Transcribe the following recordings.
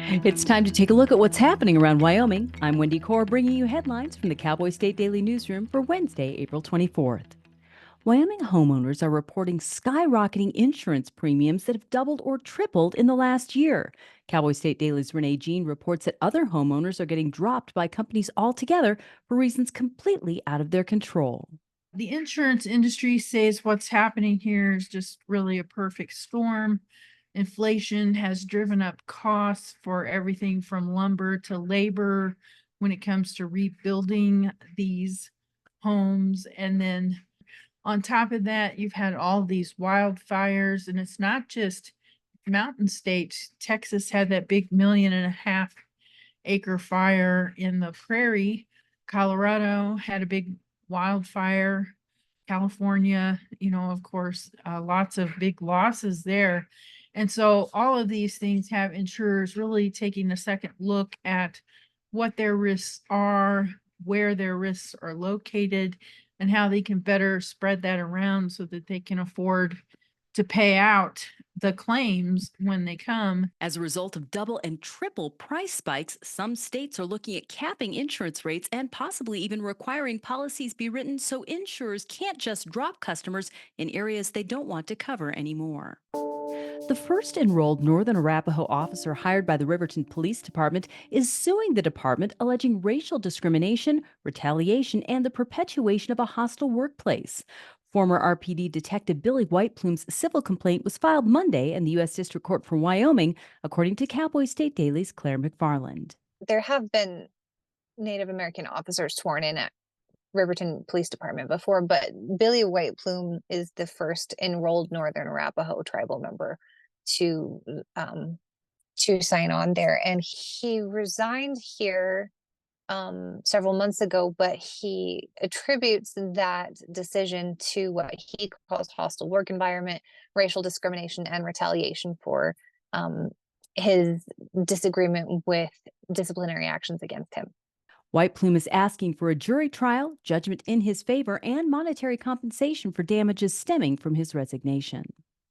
It's time to take a look at what's happening around Wyoming. I'm Wendy Corr, bringing you headlines from the Cowboy State Daily newsroom for Wednesday, April 24th. Wyoming homeowners are reporting skyrocketing insurance premiums that have doubled or tripled in the last year. Cowboy State Daily's Renee Jean reports that other homeowners are getting dropped by companies altogether for reasons completely out of their control. The insurance industry says what's happening here is just really a perfect storm. Inflation has driven up costs for everything from lumber to labor when it comes to rebuilding these homes. And then on top of that, you've had all these wildfires, and it's not just mountain states. Texas had that big 1.5 million acre fire in the prairie. Colorado had a big wildfire. California, of course, lots of big losses there. And so all of these things have insurers really taking a second look at what their risks are, where their risks are located, and how they can better spread that around so that they can afford to pay out the claims when they come. As a result of double and triple price spikes, some states are looking at capping insurance rates and possibly even requiring policies be written so insurers can't just drop customers in areas they don't want to cover anymore. The first enrolled Northern Arapaho officer hired by the Riverton Police Department is suing the department, alleging racial discrimination, retaliation, and the perpetuation of a hostile workplace. Former RPD Detective Billy Whiteplume's civil complaint was filed Monday in the U.S. District Court for Wyoming, according to Cowboy State Daily's Claire McFarland. There have been Native American officers sworn in at Riverton Police Department before, but Billy Whiteplume is the first enrolled Northern Arapaho tribal member to sign on there, and he resigned here several months ago, but he attributes that decision to what he calls hostile work environment, racial discrimination, and retaliation for his disagreement with disciplinary actions against him. Whiteplume is asking for a jury trial, judgment in his favor, and monetary compensation for damages stemming from his resignation.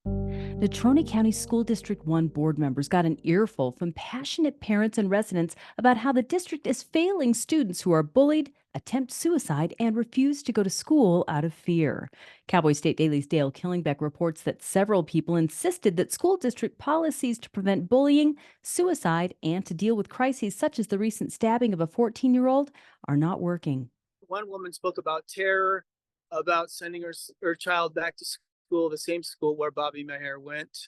Natrona County School District 1 board members got an earful from passionate parents and residents about how the district is failing students who are bullied, attempt suicide, and refuse to go to school out of fear. Cowboy State Daily's Dale Killingbeck reports that several people insisted that school district policies to prevent bullying, suicide, and to deal with crises such as the recent stabbing of a 14-year-old are not working. One woman spoke about terror, about sending her child back to school, the same school where Bobby Maher went.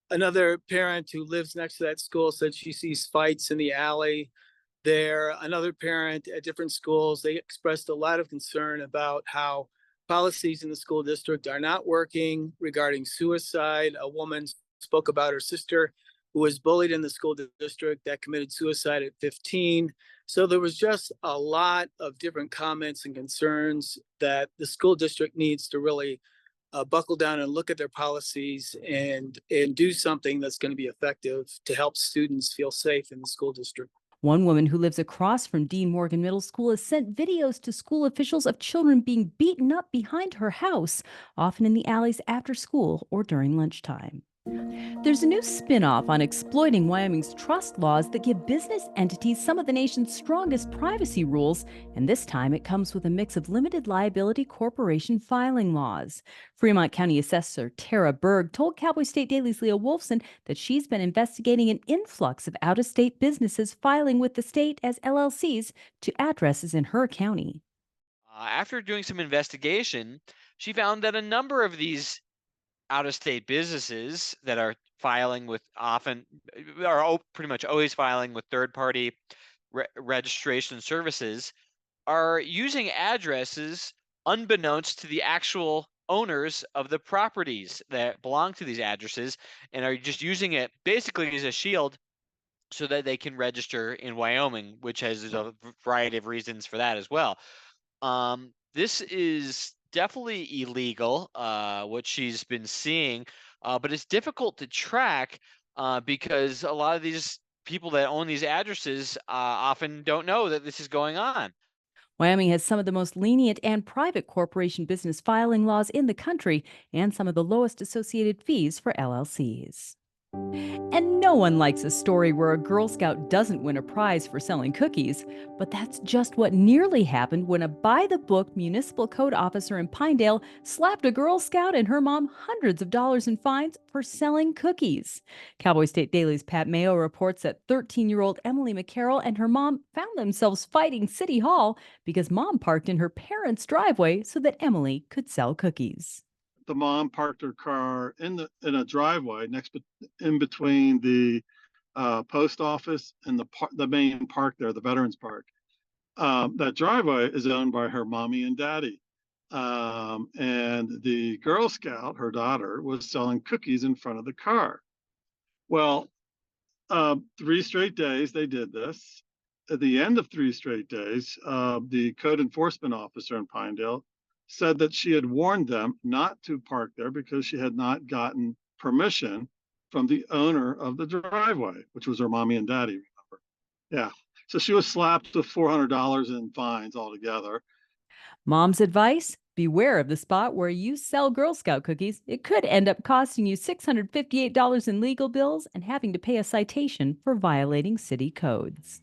Another parent who lives next to that school said she sees fights in the alley there. Another parent at different schools, they expressed a lot of concern about how policies in the school district are not working regarding suicide. A woman spoke about her sister who was bullied in the school district that committed suicide at 15. So there was just a lot of different comments and concerns that the school district needs to really buckle down and look at their policies and do something that's going to be effective to help students feel safe in the school district. One woman who lives across from Dean Morgan Middle School has sent videos to school officials of children being beaten up behind her house, often in the alleys after school or during lunchtime. There's a new spin-off on exploiting Wyoming's trust laws that give business entities some of the nation's strongest privacy rules, and this time it comes with a mix of limited liability corporation filing laws. Fremont County Assessor Tara Berg told Cowboy State Daily's Leah Wolfson that she's been investigating an influx of out-of-state businesses filing with the state as LLCs to addresses in her county. After doing some investigation, she found that a number of these out-of-state businesses that are filing with pretty much always filing with third-party registration services are using addresses unbeknownst to the actual owners of the properties that belong to these addresses, and are just using it basically as a shield so that they can register in Wyoming, which has a variety of reasons for that as well. This is definitely illegal, what she's been seeing, but it's difficult to track because a lot of these people that own these addresses often don't know that this is going on. Wyoming has some of the most lenient and private corporation business filing laws in the country and some of the lowest associated fees for LLCs. And no one likes a story where a Girl Scout doesn't win a prize for selling cookies. But that's just what nearly happened when a by-the-book municipal code officer in Pinedale slapped a Girl Scout and her mom hundreds of dollars in fines for selling cookies. Cowboy State Daily's Pat Mayo reports that 13-year-old Emily McCarroll and her mom found themselves fighting City Hall because mom parked in her parents' driveway so that Emily could sell cookies. The mom parked her car in a driveway in between the post office and the main park there, the Veterans Park. That driveway is owned by her mommy and daddy. And the Girl Scout, her daughter, was selling cookies in front of the car. Well, 3 straight days they did this. At the end of 3 straight days, the code enforcement officer in Pinedale said that she had warned them not to park there because she had not gotten permission from the owner of the driveway, which was her mommy and daddy, remember? Yeah. So she was slapped with $400 in fines altogether. Mom's advice? Beware of the spot where you sell Girl Scout cookies. It could end up costing you $658 in legal bills and having to pay a citation for violating city codes.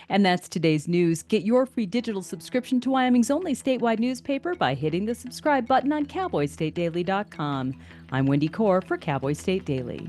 And that's today's news. Get your free digital subscription to Wyoming's only statewide newspaper by hitting the subscribe button on cowboystatedaily.com. I'm Wendy Corr for Cowboy State Daily.